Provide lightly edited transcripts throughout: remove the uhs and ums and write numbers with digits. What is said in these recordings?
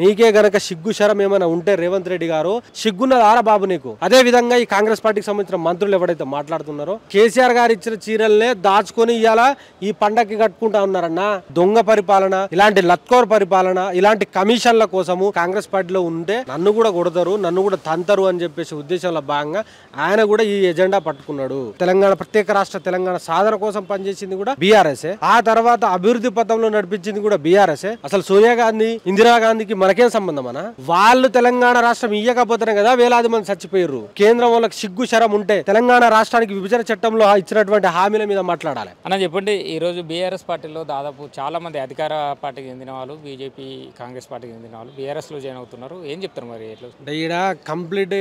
నీకే గనక సిగ్గు శరం ఏమైనా ఉంటే రేవంత్ రెడ్డి గారు సిగ్గున్నదారా బాబు నీకు. అదే విధంగా ఈ కాంగ్రెస్ పార్టీకి సంబంధించిన మంత్రులు ఎవరైతే మాట్లాడుతున్నారో కేసీఆర్ గారు ఇచ్చిన చీరల్నే దాచుకొని ఇవాళ ఈ పండక్కి కట్టుకుంటా ఉన్నారన్న. దొంగ పరిపాలన, ఇలాంటి లత్కోర్ పరిపాలన, ఇలాంటి కమిషన్ల కోసము కాంగ్రెస్ పార్టీలో ఉంటే నన్ను కూడా కొడతారు, నన్ను కూడా తంతరు అని చెప్పేసి ఉద్దేశంలో భాగంగా ఆయన కూడా ఈ ఎజెండా పట్టుకున్నాడు. తెలంగాణ ప్రత్యేక రాష్ట్ర తెలంగాణ సాధన కోసం పనిచేసింది కూడా బీఆర్ఎస్. ఆ తర్వాత అభివృద్ధి పథంలో నడిపించింది కూడా బీఆర్ఎస్. అసలు సోనియా గాంధీ, ఇందిరాగాంధీకి మనకేం సంబంధం అన్న? వాళ్ళు తెలంగాణ రాష్ట్రం ఇయ్యకపోతేనే కదా వేలాది మంది చచ్చిపోయారు. కేంద్రం వాళ్ళకి సిగ్గు శరం ఉంటే తెలంగాణ రాష్ట్రానికి విభజన చట్టంలో ఇచ్చినటువంటి హామీల మీద మాట్లాడాలి అన్న. చెప్పండి, ఈ రోజు బీఆర్ఎస్ పార్టీలో దాదాపు చాలా మంది అధికార పార్టీకి చెందిన వాళ్ళు, బీజేపీ కాంగ్రెస్ పార్టీకి చెందిన వాళ్ళు బీఆర్ఎస్ లో జాయిన్ అవుతున్నారు. ఏం చెప్తారు మరి? ఈడ కంప్లీట్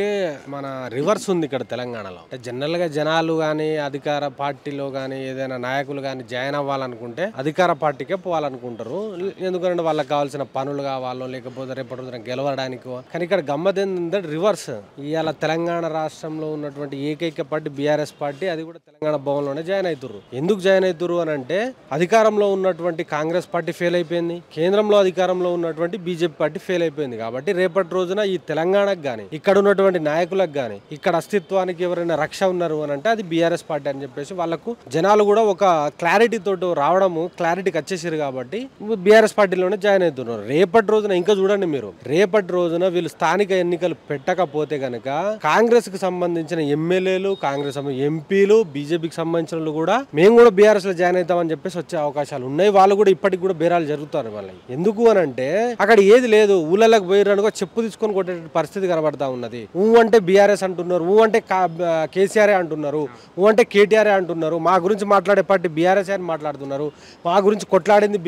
మన రివర్స్ ఉంది ఇక్కడ తెలంగాణలో. జనరల్ గా జనాలు గానీ అధికార పార్టీలో గానీ ఏదైనా నాయకులు గానీ జాయిన్ అవ్వాలనుకుంటే అధికార పార్టీకే పోవాలనుకుంటారు. ఎందుకంటే వాళ్ళకి కావాల్సిన పనులు కావాలో లేకపోతే రేపటి రోజున గెలవడానికో. కానీ ఇక్కడ గమ్మత్ ఏంటంటే రివర్స్. ఇవాళ తెలంగాణ రాష్ట్రంలో ఉన్నటువంటి ఏకైక పార్టీ బీఆర్ఎస్ పార్టీ, అది కూడా తెలంగాణ భవన్లోనే జాయిన్ అవుతున్నారు. ఎందుకు జాయిన్ అవుతున్నారు అని అంటే అధికారంలో ఉన్నటువంటి కాంగ్రెస్ పార్టీ ఫెయిల్ అయిపోయింది, కేంద్రంలో అధికారంలో ఉన్నటువంటి బీజేపీ పార్టీ ఫెయిల్ అయిపోయింది. కాబట్టి రేపటి రోజున ఈ తెలంగాణకు గానీ ఇక్కడ ఉన్నటువంటి నాయకులకు గానీ ఇక్కడ అస్తిత్వానికి ఎవరైనా రక్ష ఉన్నారు అని అంటే అది బీఆర్ఎస్ పార్టీ అని చెప్పేసి వాళ్ళకు జనాలు కూడా ఒక క్లారిటీ తోటి రావడము, క్లారిటీకి వచ్చేసారు. కాబట్టి బీఆర్ఎస్ పార్టీలోనే జాయిన్ అవుతున్నారు. రేపటి రోజున ఇంకా చూడండి మీరు, రేపటి రోజున వీళ్ళు స్థానిక ఎన్నికలు పెట్టకపోతే గనక కాంగ్రెస్ కి సంబంధించిన ఎమ్మెల్యేలు, కాంగ్రెస్ ఎంపీలు, బీజేపీకి సంబంధించిన కూడా మేము కూడా బీఆర్ఎస్ లో జాయిన్ అవుతామని చెప్పేసి వచ్చే అవకాశాలు ఉన్నాయి. వాళ్ళు కూడా ఇప్పటికి కూడా బేరాలు జరుగుతారు. వాళ్ళకి ఎందుకు అని అంటే అక్కడ ఏది లేదు, ఊళ్ళకి పోయిరనుకో చెప్పు తీసుకొని కొట్టే పరిస్థితి కనబడతా ఉన్నది. అంటే బీఆర్ఎస్ అంటున్నారు, అంటే కేసీఆర్ అంటున్నారు, అంటే కేటీఆర్ అంటున్నారు. మా గురించి మాట్లాడే పార్టీ బీఆర్ఎస్ అని మాట్లాడుతున్నారు. మా గురించి కొట్లాడింది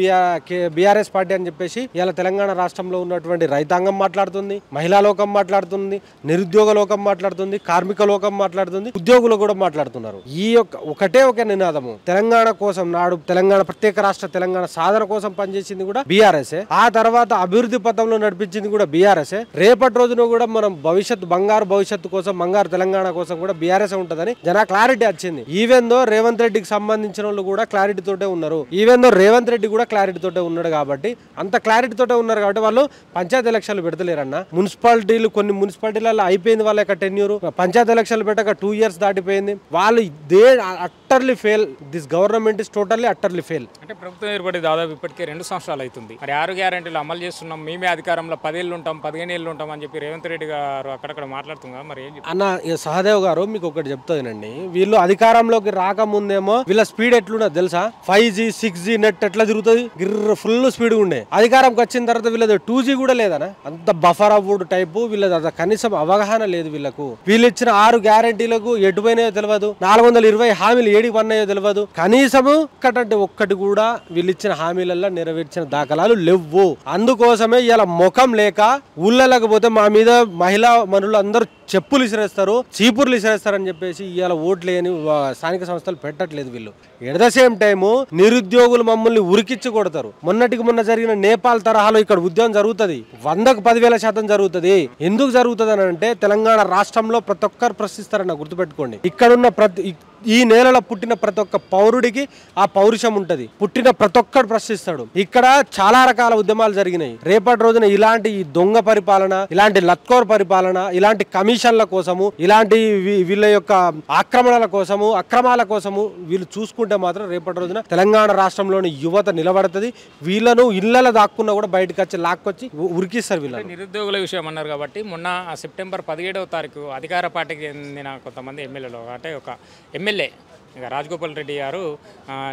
బీఆర్ఎస్ పార్టీ అని చెప్పేసి ఇలా తెలంగాణ రాష్ట్రంలో ఉన్నటువంటి రైతాంగం మాట్లాడుతుంది, మహిళా లోకం మాట్లాడుతుంది, నిరుద్యోగ లోకం మాట్లాడుతుంది, కార్మిక లోకం మాట్లాడుతుంది, ఉద్యోగులు కూడా మాట్లాడుతున్నారు. ఈ ఒకటే ఒక నినాదము, తెలంగాణ కోసం నాడు తెలంగాణ ప్రత్యేక రాష్ట్ర తెలంగాణ సాధన కోసం పనిచేసింది కూడా బీఆర్ఎస్. ఆ తర్వాత అభివృద్ధి పథంలో నడిపించింది కూడా బీఆర్ఎస్. రేపటి రోజున కూడా మనం బంగారు భవిష్యత్తు కోసం, బంగారు తెలంగాణ కోసం కూడా బీఆర్ఎస్ ఉంటదని జన క్లారిటీ వచ్చింది. ఈవెన్ దో రేవంత్ రెడ్డికి సంబంధించిన వాళ్ళు కూడా క్లారిటీ తోటే ఉన్నారు. ఈవెన్ దో రేవంత్ రెడ్డి కూడా క్లారిటీ తోటే ఉన్నాడు. కాబట్టి అంత క్లారిటీ తోటే ఉన్నారు కాబట్టి వాళ్ళు పంచాయతీ ఎలక్షన్లు పెడతలేరన్న. మున్సిపాలిటీలు కొన్ని మున్సిపాలిటీలలో అయిపోయింది వాళ్ళ యొక్క టెన్యూర్. పంచాయతీ ఎలక్షన్లు పెట్టక 2 years దాటిపోయింది. వాళ్ళు utterly fail. This government is totally utterly fail. అంటే ప్రభుత్వం ఏర్పడి దాదాపు ఇప్పటికే 2 సంవత్సరాలు అవుతుంది. మరి 6 గ్యారెంటీలు అమలు చేస్తున్నాం, మేమే అధికారంలో 10 ఏళ్ళు ఉంటాం, 15 ఏళ్ళు ఉంటాం అని చెప్పి రేవంత్ రెడ్డి గారు అక్కడక్కడ మాట్లాడుతున్నారు. మరి అన్న సహదేవ్ గారు మీకు ఒకటి చెప్తానండి, వీళ్ళు అధికారంలోకి రాకముందేమో వీళ్ళ స్పీడ్ ఎట్లున్నది తెలుసా? 5G 6G నెట్ ఎట్లా తిరుగుతుంది, ఫుల్ స్పీడ్ ఉండే. అధికారంకి వచ్చిన తర్వాత వీళ్ళది 2G కూడా లేదనా. అంత బఫర్ అవ్వడు టైపు వీళ్ళది. కనీసం అవగాహన లేదు వీళ్ళకు. వీళ్ళు ఇచ్చిన 6 గ్యారెంటీలకు ఎటు పోయినాయో తెలియదు, 420 హామీలు ఏడికి పన్నాయో తెలియదు. కనీసము ఒక్కటి కూడా వీళ్ళు ఇచ్చిన హామీలలో నెరవేర్చిన దాఖలాలు లేవు. అందుకోసమే ఇలా ముఖం లేక ఊళ్ళకి పోతే మా మీద మహిళా మనులు అందరూ చెప్పులు ఇసిరేస్తారు, చీపుర్లు ఇసిరేస్తారు అని చెప్పేసి ఇవాళ ఓట్లు లేని స్థానిక సంస్థలు పెట్టట్లేదు వీళ్ళు. ఎట్ ద సేమ్ టైము నిరుద్యోగులు మమ్మల్ని ఉరికిచ్చి కొడతారు. మొన్నటికి మొన్న జరిగిన నేపాల్ తరహాలో ఇక్కడ ఉద్యమం జరుగుతుంది, 100కు 10,000% జరుగుతుంది. ఎందుకు జరుగుతుంది అని అంటే తెలంగాణ రాష్ట్రంలో ప్రతి ఒక్కరు ప్రశ్నిస్తారన్న, గుర్తుపెట్టుకోండి. ఇక్కడున్న ఈ నేలలో పుట్టిన ప్రతి ఒక్క పౌరుడికి ఆ పౌరుషం ఉంటది. పుట్టిన ప్రతి ఒక్కడు ప్రశ్నిస్తాడు. ఇక్కడ చాలా రకాల ఉద్యమాలు జరిగినాయి. రేపటి రోజున ఇలాంటి దొంగ పరిపాలన, ఇలాంటి లత్కోర్ పరిపాలన, ఇలాంటి కమిషన్ల కోసము, ఇలాంటి వీళ్ళ యొక్క ఆక్రమణల కోసము, అక్రమాల కోసము వీళ్ళు చూసుకుంటే మాత్రం రేపటి రోజున తెలంగాణ రాష్ట్రంలోని యువత నిలబడుతుంది. వీళ్ళను ఇళ్లలో దాక్కున్నా కూడా బయటకు వచ్చి లాక్కొచ్చి ఉరికిస్తారు వీళ్ళు. నిరుద్యోగుల విషయం అన్నారు కాబట్టి మొన్న సెప్టెంబర్ 17వ తారీఖు అధికార పార్టీకి చెందిన కొంతమంది ఎమ్మెల్యేలు, అంటే ఒక ఎమ్మెల్యే రాజగోపాల్ రెడ్డి గారు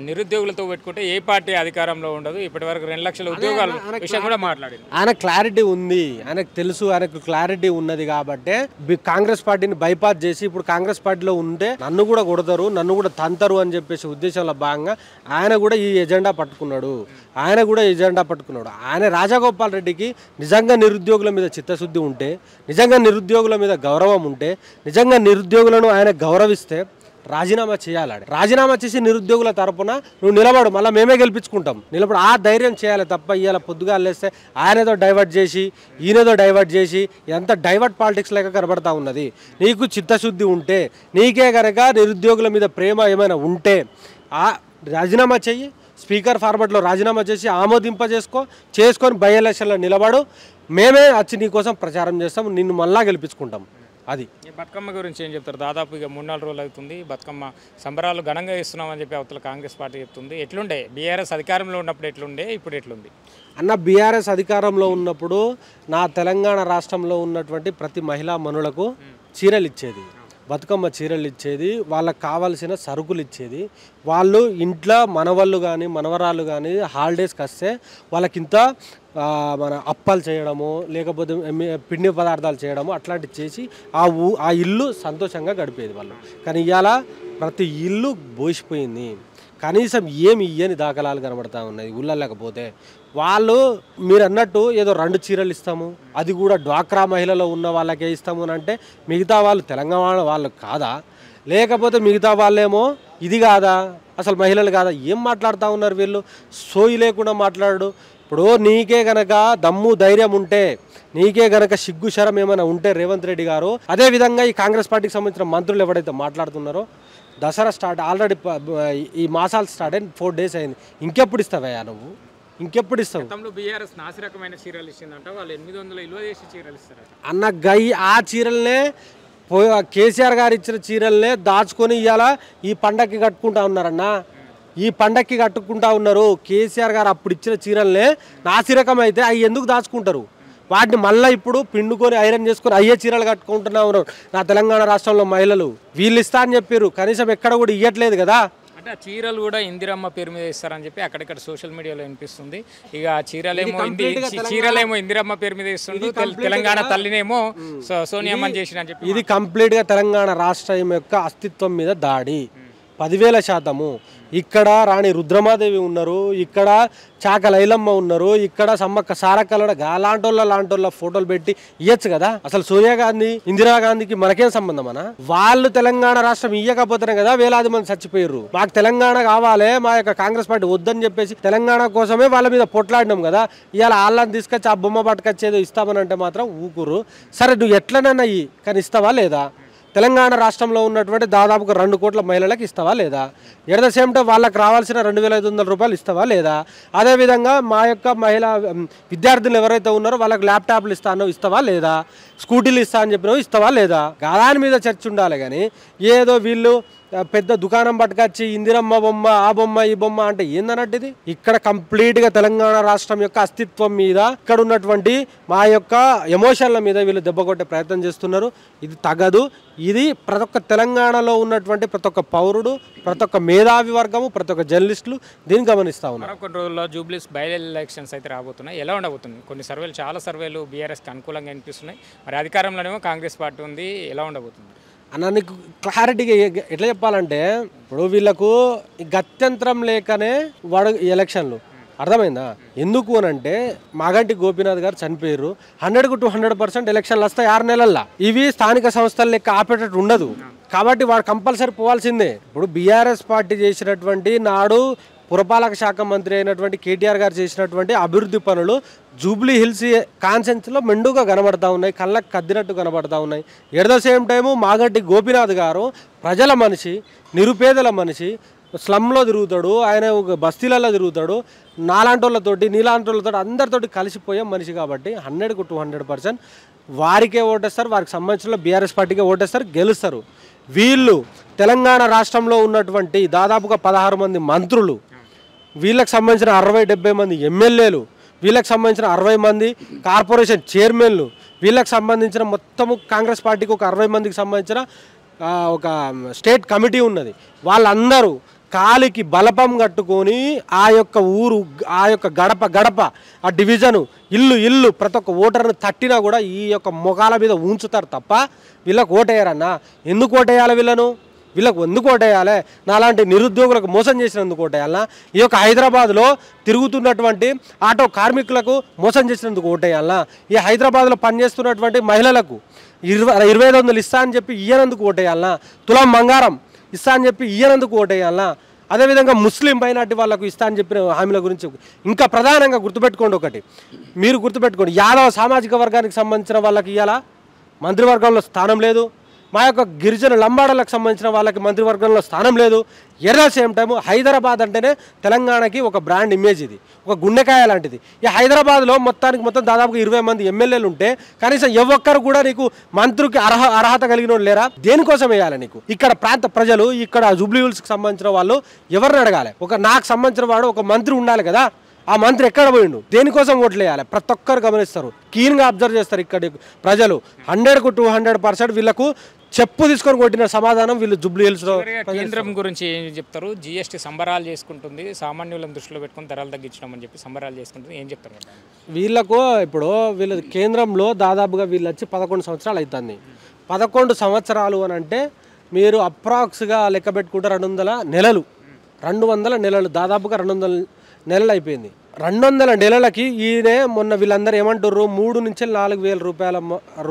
నిరుద్యోగులతో పెట్టుకుంటే ఏ పార్టీ అధికారంలో ఉండదు, ఇప్పటి వరకు 2 లక్షల ఉద్యోగాల విషయం కూడా మాట్లాడింది. ఆయన క్లారిటీ ఉంది, ఆయనకు తెలుసు, ఆయనకు క్లారిటీ ఉన్నది కాబట్టి కాంగ్రెస్ పార్టీని బైపాస్ చేసి ఇప్పుడు కాంగ్రెస్ పార్టీలో ఉంటే నన్ను కూడా కొడతారు, నన్ను కూడా తంతరు అని చెప్పేసి ఉద్దేశంలో భాగంగా ఆయన కూడా ఈ ఎజెండా పట్టుకున్నాడు. ఆయన రాజగోపాల్ రెడ్డికి నిజంగా నిరుద్యోగుల మీద చిత్తశుద్ధి ఉంటే, నిజంగా నిరుద్యోగుల మీద గౌరవం ఉంటే, నిజంగా నిరుద్యోగులను ఆయన గౌరవిస్తే రాజీనామా చేయాలి. రాజీనామా చేసి నిరుద్యోగుల తరపున నువ్వు నిలబడు, మళ్ళీ మేమే గెలిపించుకుంటాం, నిలబడు. ఆ ధైర్యం చేయాలి తప్ప ఇవాళ పొద్దుగా లేస్తే ఆయనతో డైవర్ట్ చేసి ఈయనతో డైవర్ట్ చేసి ఎంత డైవర్ట్ పాలిటిక్స్ లేక కనబడతా ఉన్నది. నీకు చిత్తశుద్ధి ఉంటే, నీకే కనుక నిరుద్యోగుల మీద ప్రేమ ఏమైనా ఉంటే రాజీనామా చెయ్యి, స్పీకర్ ఫార్మాట్లో రాజీనామా చేసి చేసుకొని బై ఎలక్షన్లో నిలబడు, మేమే వచ్చి నీకోసం ప్రచారం చేస్తాం, నిన్ను మళ్ళా గెలిపించుకుంటాం. అది ఈ బతుకమ్మ గురించి ఏం చెప్తారు? దాదాపు ఇక 3-4 రోజులు అవుతుంది బతుకమ్మ సంబరాలు ఘనంగా ఇస్తున్నామని చెప్పి అవతల కాంగ్రెస్ పార్టీ చెప్తుంది. ఎట్లుండే బీఆర్ఎస్ అధికారంలో ఉన్నప్పుడు ఎట్లుండే, ఇప్పుడు ఎట్లుంది అన్న? బీఆర్ఎస్ అధికారంలో ఉన్నప్పుడు నా తెలంగాణ రాష్ట్రంలో ఉన్నటువంటి ప్రతి మహిళా మనులకు చీరలు ఇచ్చేది, బతుకమ్మ చీరలు ఇచ్చేది, వాళ్ళకి కావాల్సిన సరుకులు ఇచ్చేది. వాళ్ళు ఇంట్లో మనవాళ్ళు కానీ మనవరాళ్ళు కానీ హాలిడేస్కి వస్తే వాళ్ళకింత మన అప్పాలు చేయడము, లేకపోతే పిండి పదార్థాలు చేయడము అట్లాంటివి చేసి ఆ ఇల్లు సంతోషంగా గడిపేది వాళ్ళు. కానీ ఇవాళ ప్రతి ఇల్లు బోసిపోయింది, కనీసం ఏమి ఇయ్యని దాఖలాలు కనబడతా ఉన్నాయి. ఊళ్ళలేకపోతే వాళ్ళు మీరు అన్నట్టు ఏదో 2 చీరలు ఇస్తాము, అది కూడా డ్వాక్రా మహిళలో ఉన్న వాళ్ళకే ఇస్తాము అని అంటే మిగతా వాళ్ళు తెలంగాణ వాళ్ళు కాదా? లేకపోతే మిగతా వాళ్ళేమో ఇది కాదా, అసలు మహిళలు కాదా? ఏం మాట్లాడుతూ ఉన్నారు వీళ్ళు? సోయి లేకుండా మాట్లాడు. ఇప్పుడు నీకే గనక దమ్ము ధైర్యం ఉంటే, నీకే గనక సిగ్గు శరం ఏమైనా ఉంటే రేవంత్ రెడ్డి గారు, అదేవిధంగా ఈ కాంగ్రెస్ పార్టీకి సంబంధించిన మంత్రులు ఎవరైతే మాట్లాడుతున్నారో, దసరా స్టార్ట్ ఆల్రెడీ ఈ మాసాలు స్టార్ట్ అయిన 4 days అయింది, ఇంకెప్పుడు ఇస్తావయ్యా నువ్వు? ఇంకెప్పుడు ఇస్తావు? గతంలో బీఆర్ఎస్ నాసిరకమైన చీరలు ఇచ్చిందంట, వాళ్ళు 800 విలువ చేసి చీరలు ఇస్తారు అన్న. ఆ చీరలనే కేసీఆర్ గారు ఇచ్చిన చీరలనే దాచుకొని ఇవాళ ఈ పండక్కి కట్టుకుంటా ఉన్నారన్న. ఈ పండక్కి కట్టుకుంటా ఉన్నారు. కేసీఆర్ గారు అప్పుడు ఇచ్చిన చీరలనే నాసిరకం అయితే అవి ఎందుకు దాచుకుంటారు? వాటిని మళ్ళీ ఇప్పుడు పిండుకొని ఐరన్ చేసుకొని అయ్యే చీరలు కట్టుకుంటున్నా ఉన్నారు నా తెలంగాణ రాష్ట్రంలో మహిళలు. వీళ్ళు ఇస్తా అని చెప్పారు, కనీసం ఎక్కడ కూడా ఇవ్వట్లేదు కదా. అంటే ఆ చీరలు కూడా ఇందిరమ్మ పేరు మీద ఇస్తారని చెప్పి అక్కడిక్కడ సోషల్ మీడియాలో వినిపిస్తుంది. ఇక చీరలేమో ఇందిరమ్మ పేరు మీద ఇస్తుంది, తెలంగాణ తల్లినేమో సోనియమ్మని చేసిన అని చెప్పి. ఇది కంప్లీట్గా తెలంగాణ రాష్ట్రం యొక్క అస్తిత్వం మీద దాడి 10,000%. ఇక్కడ రాణి రుద్రమాదేవి ఉన్నారు, ఇక్కడ చాక లైలమ్మ ఉన్నారు, ఇక్కడ సమ్మక్క సారక్కల లాంటోళ్ళ ఫోటోలు పెట్టి ఇయ్యచ్చు కదా. అసలు సోనియా గాంధీ ఇందిరాగాంధీకి మనకేం సంబంధం అన్న? వాళ్ళు తెలంగాణ రాష్ట్రం ఇయ్యకపోతేనే కదా వేలాది మంది చచ్చిపోయారు. మాకు తెలంగాణ కావాలి, మా యొక్క కాంగ్రెస్ పార్టీ వద్దని చెప్పేసి తెలంగాణ కోసమే వాళ్ళ మీద పొట్లాడినాం కదా. ఇవాళ వాళ్ళని తీసుకొచ్చి ఆ బొమ్మ పట్టుకొచ్చేదో ఇస్తామని అంటే మాత్రం ఊకురు. సరే నువ్వు ఎట్లనన్నా ఇయ్యి, కానీ ఇస్తావా లేదా? తెలంగాణ రాష్ట్రంలో ఉన్నటువంటి దాదాపుగా 2 కోట్ల మహిళలకు ఇస్తావా లేదా? ఎట్ ద సేమ్ టైం వాళ్ళకి రావాల్సిన 2,500 రూపాయలు ఇస్తావా లేదా? అదేవిధంగా మా యొక్క మహిళా విద్యార్థులు ఎవరైతే ఉన్నారో వాళ్ళకి ల్యాప్టాప్లు ఇస్తావా లేదా? స్కూటీలు ఇస్తా అని చెప్పినావు ఇస్తావా లేదా? దాని మీద చర్చ ఉండాలి. కానీ ఏదో వీళ్ళు పెద్ద దుకాణం పట్టుకొచ్చి ఇందిరమ్మ బొమ్మ, ఆ బొమ్మ, ఈ బొమ్మ అంటే ఏందన్నట్టు ఇది? ఇక్కడ కంప్లీట్గా తెలంగాణ రాష్ట్రం యొక్క అస్తిత్వం మీద, ఇక్కడ ఉన్నటువంటి మా యొక్క ఎమోషన్ల మీద వీళ్ళు దెబ్బ కొట్టే ప్రయత్నం చేస్తున్నారు. ఇది తగదు. ఇది ప్రతి ఒక్క తెలంగాణలో ఉన్నటువంటి ప్రతి ఒక్క పౌరుడు, ప్రతి ఒక్క మేధావి వర్గము, ప్రతి ఒక్క జర్నలిస్టులు దీన్ని గమనిస్తూ ఉన్నారు. కొన్ని రోజుల్లో జూబ్లీస్ బై ఎలక్షన్స్ అయితే రాబోతున్నాయి. ఎలా ఉండబోతుంది? కొన్ని సర్వేలు, చాలా సర్వేలు బీఆర్ఎస్కి అనుకూలంగా అనిపిస్తున్నాయి. మరి అధికారంలోనేమో కాంగ్రెస్ పార్టీ ఉంది. ఎలా ఉండబోతుంది అన్న? నీకు క్లారిటీగా ఎట్లా చెప్పాలంటే, ఇప్పుడు వీళ్ళకు గత్యంతరం లేకనే ఎలక్షన్లు అర్థమైందా? ఎందుకు అని అంటే మాగంటి గోపీనాథ్ గారు చనిపోయారు. 100కు 200% ఎలక్షన్లు వస్తాయి 6 నెలల్లో. ఇవి స్థానిక సంస్థల లెక్క ఆపేటట్టు ఉండదు కాబట్టి వాడు కంపల్సరీ పోవాల్సిందే. ఇప్పుడు బీఆర్ఎస్ పార్టీ చేసినటువంటి నాడు పురపాలక శాఖ మంత్రి అయినటువంటి కేటీఆర్ గారు చేసినటువంటి అభివృద్ధి పనులు జూబ్లీ హిల్స్ కాన్సెన్స్లో మెండుగా కనబడతా ఉన్నాయి, కళ్ళకు కద్దినట్టు కనబడతా ఉన్నాయి. At the same time Maganti Gopinath గారు ప్రజల మనిషి, నిరుపేదల మనిషి, స్లమ్లో తిరుగుతాడు, ఆయన బస్తీలలో తిరుగుతాడు, నీలాంటి వాళ్ళతో అందరితోటి కలిసిపోయే మనిషి కాబట్టి 100కు 200% వారికే ఓటేస్తారు. వారికి సంబంధించిన బీఆర్ఎస్ పార్టీకే ఓటేస్తారు, గెలుస్తారు. వీళ్ళు తెలంగాణ రాష్ట్రంలో ఉన్నటువంటి దాదాపుగా 16 మంది మంత్రులు, వీళ్ళకి సంబంధించిన 60-70 మంది ఎమ్మెల్యేలు, వీళ్ళకి సంబంధించిన 60 మంది కార్పొరేషన్ చైర్మన్లు, వీళ్ళకి సంబంధించిన మొత్తము కాంగ్రెస్ పార్టీకి ఒక 60 మందికి సంబంధించిన ఒక స్టేట్ కమిటీ ఉన్నది. వాళ్ళందరూ కాలికి బలపం కట్టుకొని ఆ యొక్క ఊరు, ఆ యొక్క గడప, ఆ డివిజను, ఇల్లు ప్రతి ఒక్క ఓటర్ని తట్టినా కూడా ఈ యొక్క మొఖాల మీద ఉంచుతారు తప్ప వీళ్ళకి ఓటేయారన్నా. ఎందుకు ఓటేయాలి? వీళ్ళకు ఎందుకు ఓటేయాలి? నాలాంటి నిరుద్యోగులకు మోసం చేసినందుకు ఓటేయాలన్నా? ఈ యొక్క హైదరాబాద్లో తిరుగుతున్నటువంటి ఆటో కార్మికులకు మోసం చేసినందుకు ఓటేయాలన్నా? ఈ హైదరాబాద్లో పనిచేస్తున్నటువంటి మహిళలకు 2500 ఇస్తా అని చెప్పి ఇయ్యనందుకు ఓటేయాలన్నా? తులం బంగారం ఇస్తా అని చెప్పి ఇయ్యనందుకు ఓటేయాలన్నా? అదేవిధంగా ముస్లిం మైనార్టీ వాళ్ళకు ఇస్తా అని చెప్పిన హామీల గురించి ఇంకా ప్రధానంగా గుర్తుపెట్టుకోండి. ఒకటి మీరు గుర్తుపెట్టుకోండి, యాదవ సామాజిక వర్గానికి సంబంధించిన వాళ్ళకి ఇవ్వాలా? మంత్రివర్గంలో స్థానం లేదు. మా యొక్క గిరిజన లంబాడలకు సంబంధించిన వాళ్ళకి మంత్రివర్గంలో స్థానం లేదు. At the same time Hyderabad అంటేనే తెలంగాణకి ఒక బ్రాండ్ ఇమేజ్, ఇది ఒక గుండెకాయ లాంటిది. ఈ హైదరాబాద్లో మొత్తం దాదాపుగా 20 మంది ఎమ్మెల్యేలు ఉంటే కనీసం ఒక్కరు కూడా నీకు మంత్రికి అర్హత కలిగిన లేరా? దేనికోసం వేయాలి నీకు? ఇక్కడ ప్రాంత ప్రజలు, ఇక్కడ జూబ్లీ హిల్స్కి సంబంధించిన వాళ్ళు ఎవరిని అడగాలి? నాకు సంబంధించిన వాడు ఒక మంత్రి ఉండాలి కదా, ఆ మంత్రి ఎక్కడ పోయిండు? దేనికోసం ఓట్లు వేయాలి? ప్రతి ఒక్కరు గమనిస్తారు, కీన్గా అబ్జర్వ్ చేస్తారు. ఇక్కడ ప్రజలు 100కు 200% వీళ్ళకు చెప్పు తీసుకొని కొట్టిన సమాధానం వీళ్ళు జూబ్లీ హిల్స్లో. కేంద్రం గురించి ఏం చెప్తారు? జిఎస్టీ సంబరాలు చేసుకుంటుంది, సామాన్యులను దృష్టిలో పెట్టుకుని ధరలు తగ్గించడం చెప్పి సంబరాలు చేసుకుంటుంది, ఏం చెప్తారు? వీళ్ళకు ఇప్పుడు వీళ్ళ కేంద్రంలో దాదాపుగా వీళ్ళు వచ్చి 11 సంవత్సరాలు అవుతుంది. 11 సంవత్సరాలు అని అంటే మీరు అప్రాక్స్గా లెక్క పెట్టుకుంటే 200 నెలలు, 200 నెలలు, దాదాపుగా 200 నెలలు అయిపోయింది. 200 నెలలకి ఈయన మొన్న వీళ్ళందరూ ఏమంటారు, 3 నుంచి 4 వేల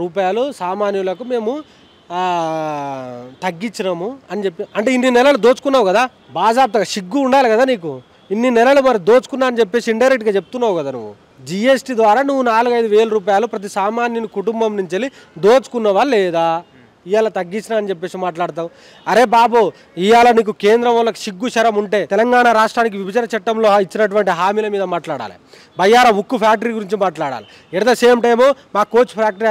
రూపాయలు సామాన్యులకు మేము తగ్గించినాము అని చెప్పి. అంటే ఇన్ని నెలలు దోచుకున్నావు కదా, బాజాబ్తగా సిగ్గు ఉండాలి కదా నీకు. ఇన్ని నెలలు మరి దోచుకున్నా అని చెప్పేసి ఇండైరెక్ట్గా చెప్తున్నావు కదా నువ్వు. జిఎస్టీ ద్వారా నువ్వు 4-5 వేల రూపాయలు ప్రతి సామాన్యుని కుటుంబం నుంచి వెళ్ళి దోచుకున్నావా లేదా? ఇవాళ తగ్గించినా అని చెప్పేసి మాట్లాడతావు. అరే బాబు, ఇవాళ నీకు కేంద్రం వాళ్ళకి సిగ్గు శరం ఉంటే తెలంగాణ రాష్ట్రానికి విభజన చట్టంలో ఇచ్చినటువంటి హామీల మీద మాట్లాడాలి. బయ్యార ఉక్కు ఫ్యాక్టరీ గురించి మాట్లాడాలి. ఎట్ ద సేమ్ టైము మా coach factory,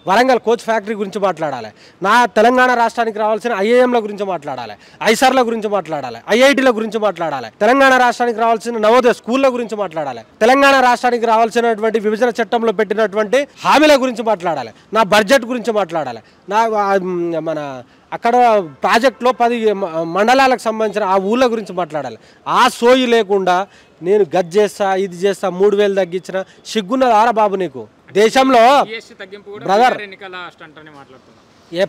Warangal coach factory గురించి మాట్లాడాలి. నా తెలంగాణ రాష్ట్రానికి రావాల్సిన ఐఐఎంల గురించి మాట్లాడాలి, ఐసర్ల గురించి మాట్లాడాలి, ఐఐటీల గురించి మాట్లాడాలి, తెలంగాణ రాష్ట్రానికి రావాల్సిన నవోదయ స్కూళ్ళ గురించి మాట్లాడాలి, తెలంగాణ రాష్ట్రానికి రావాల్సినటువంటి విభజన చట్టంలో పెట్టినటువంటి హామీల గురించి మాట్లాడాలి, నా బడ్జెట్ గురించి మాట్లాడాలి, నా మన అక్కడ ప్రాజెక్టులో 10 మండలాలకు సంబంధించిన ఆ ఊళ్ళ గురించి మాట్లాడాలి. ఆ సోయి లేకుండా నేను గజ్ చేస్తా, ఇది చేస్తా, 3000 తగ్గించిన సిగ్గున్నది ఆరా బాబు నీకు? దేశంలో బ్రదర్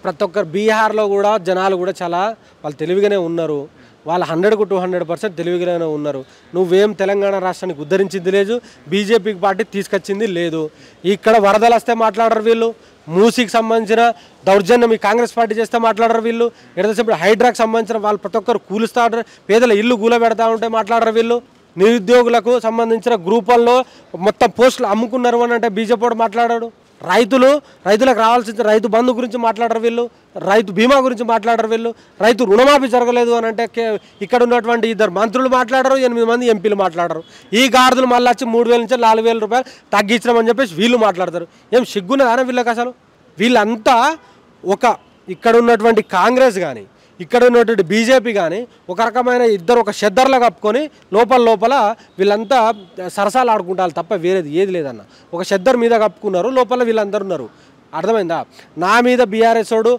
ప్రతి ఒక్కరు బీహార్లో కూడా జనాలు కూడా చాలా వాళ్ళు తెలివిగానే ఉన్నారు. వాళ్ళు 100కు 200% తెలివిగానే ఉన్నారు. నువ్వేం తెలంగాణ రాష్ట్రానికి ఉద్ధరించింది లేదు, బీజేపీకి పార్టీ తీసుకొచ్చింది లేదు. ఇక్కడ వరదలు వస్తే మాట్లాడరు వీళ్ళు, మూసీకి సంబంధించిన దౌర్జన్యం ఈ కాంగ్రెస్ పార్టీ చేస్తే మాట్లాడరు వీళ్ళు, ఎడతసేపు హైడ్రాకి సంబంధించిన వాళ్ళు ప్రతి ఒక్కరు కూలుస్తూ ఉంటారు, పేదల ఇల్లు గూల పెడతా ఉంటే మాట్లాడరు వీళ్ళు. నిరుద్యోగులకు సంబంధించిన గ్రూపుల్లో మొత్తం పోస్టులు అమ్ముకున్నారు అని అంటే బీజేపీ మాట్లాడాడు. రైతులకు రావాల్సిన రైతు బంధు గురించి మాట్లాడరు వీళ్ళు, రైతు బీమా గురించి మాట్లాడరు వీళ్ళు, రైతు రుణమాఫీ జరగలేదు అని అంటే ఇక్కడ ఉన్నటువంటి 2 మంత్రులు మాట్లాడరు, 8 మంది ఎంపీలు మాట్లాడరు. ఈ గాడిదలు మళ్ళీ వచ్చి 3000 నుంచి 4000 రూపాయలు తగ్గించడం చెప్పేసి వీళ్ళు మాట్లాడతారు. ఏం సిగ్గున్నదానా వీళ్ళకి అసలు? వీళ్ళంతా ఇక్కడ ఉన్నటువంటి కాంగ్రెస్ కానీ ఇక్కడ ఉన్నటువంటి బీజేపీ కానీ ఒక రకమైన ఇద్దరు ఒక షెద్దర్లా కప్పుకొని లోపల వీళ్ళంతా సరసాలు ఆడుకుంటారు తప్ప వేరేది ఏది లేదన్న. ఒక షెద్దర్ మీద కప్పుకున్నారు, లోపల వీళ్ళందరూ ఉన్నారు. అర్థమైందా? నా మీద బీఆర్ఎస్ వాడు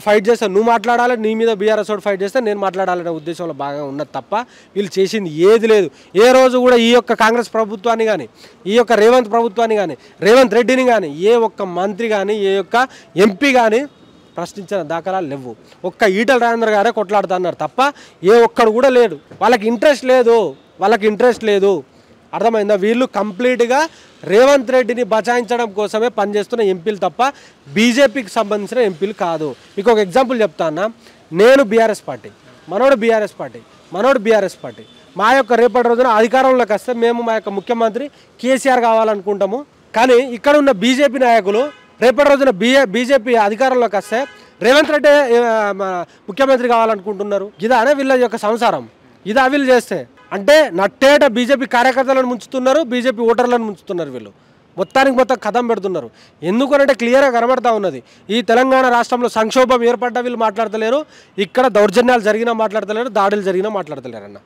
ఫైట్ చేస్తే నువ్వు మాట్లాడాలి, నీ మీద బీఆర్ఎస్ వాడు ఫైట్ చేస్తే నేను మాట్లాడాలనే ఉద్దేశంలో బాగా ఉన్నది తప్ప వీళ్ళు చేసింది ఏది లేదు. ఏ రోజు కూడా ఈ యొక్క కాంగ్రెస్ ప్రభుత్వాన్ని కానీ, ఈ యొక్క రేవంత్ ప్రభుత్వాన్ని కానీ, రేవంత్ రెడ్డిని కానీ, ఏ ఒక్క మంత్రి కానీ, ఏ యొక్క ఎంపీ కానీ ప్రశ్నించిన దాఖలాలు లేవు. ఒక్క ఈటల రాజేందర్ గారే కొట్లాడుతా అన్నారు తప్ప ఏ ఒక్కడు కూడా లేడు. వాళ్ళకి ఇంట్రెస్ట్ లేదు. అర్థమైందా? వీళ్ళు కంప్లీట్గా రేవంత్ రెడ్డిని బచాయించడం కోసమే పనిచేస్తున్న ఎంపీలు తప్ప బీజేపీకి సంబంధించిన ఎంపీలు కాదు. మీకు ఒక ఎగ్జాంపుల్ చెప్తా అన్న. నేను బీఆర్ఎస్ పార్టీ, మనోడు బీఆర్ఎస్ పార్టీ. మా యొక్క రేపటి రోజున అధికారంలోకి వస్తే మేము మా యొక్క ముఖ్యమంత్రి కేసీఆర్ కావాలనుకుంటాము. కానీ ఇక్కడ ఉన్న బీజేపీ నాయకులు రేపటి రోజున బీజేపీ అధికారంలోకి వస్తే రేవంత్ రెడ్డి ముఖ్యమంత్రి కావాలనుకుంటున్నారు. ఇదానే వీళ్ళ యొక్క సంసారం. ఇదా వీళ్ళు చేస్తే అంటే నట్టేట బీజేపీ కార్యకర్తలను ముంచుతున్నారు, బీజేపీ ఓటర్లను ముంచుతున్నారు. వీళ్ళు మొత్తం కథం పెడుతున్నారు. ఎందుకనంటే క్లియర్గా కనబడతా ఉన్నది. ఈ తెలంగాణ రాష్ట్రంలో సంక్షోభం ఏర్పడ్డా వీళ్ళు మాట్లాడతలేరు, ఇక్కడ దౌర్జన్యాలు జరిగినా మాట్లాడతలేరు, దాడులు జరిగినా మాట్లాడతలేరు అన్న.